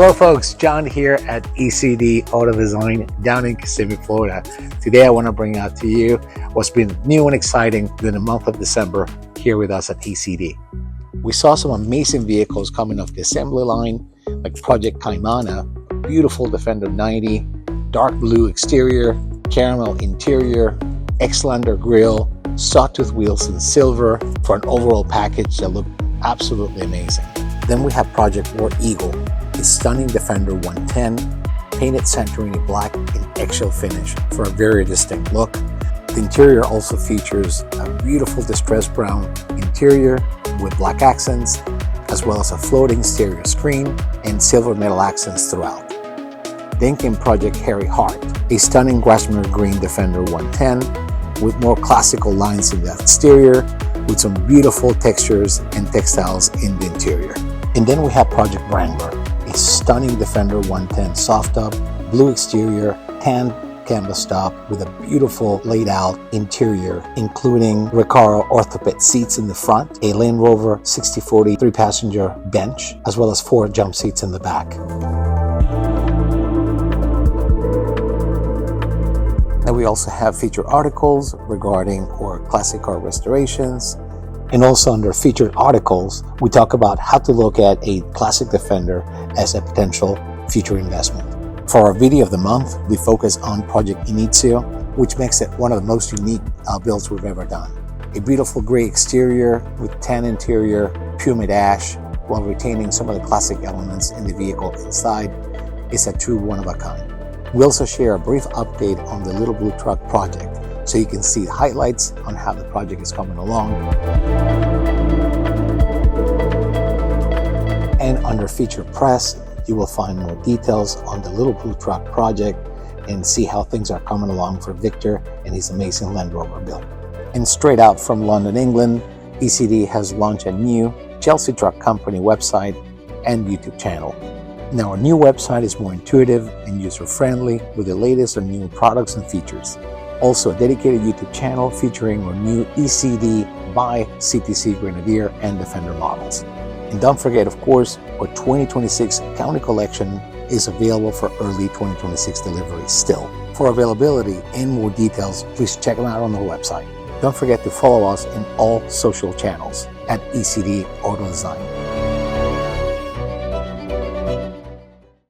Hello folks, John here at E.C.D Automotive Design down in Kissimmee, Florida. Today I want to bring out to you what's been new and exciting during the month of December here with us at E.C.D. We saw some amazing vehicles coming off the assembly line, like Project Caimana, beautiful Defender 90, dark blue exterior, caramel interior, X-Lander grille, sawtooth wheels in silver for an overall package that looked absolutely amazing. Then we have Project War Eagle, a stunning Defender 110, painted centering in black in eggshell finish for a very distinct look. The interior also features a beautiful distressed brown interior with black accents, as well as a floating stereo screen and silver metal accents throughout. Then came Project Harry Hart, a stunning Grasshopper green Defender 110 with more classical lines in the exterior, with some beautiful textures and textiles in the interior. And then we have Project Wrangler, a stunning Defender 110 soft top, blue exterior, tan canvas top with a beautiful laid out interior, including Recaro orthoped seats in the front, a Land Rover 6040 3-passenger bench, as well as 4 jump seats in the back. And we also have featured articles regarding our classic car restorations. And also under featured articles, we talk about how to look at a classic Defender as a potential future investment. For our video of the month, we focus on Project Inizio, which makes it one of the most unique builds we've ever done. A beautiful gray exterior with tan interior, pumice ash, while retaining some of the classic elements in the vehicle inside. It's a true one-of-a-kind. We also share a brief update on the Little Blue Truck project, so you can see highlights on how the project is coming along. And under featured press, you will find more details on the Little Blue Truck project and see how things are coming along for Victor and his amazing Land Rover build. And straight out from London, England, E.C.D has launched a new Chelsea Truck Company website and YouTube channel. Now, our new website is more intuitive and user-friendly with the latest on new products and features. Also, a dedicated YouTube channel featuring our new E.C.D by CTC Grenadier and Defender models. And don't forget, of course, our 2026 County Collection is available for early 2026 delivery still. For availability and more details, please check them out on our website. Don't forget to follow us in all social channels at E.C.D Auto Design.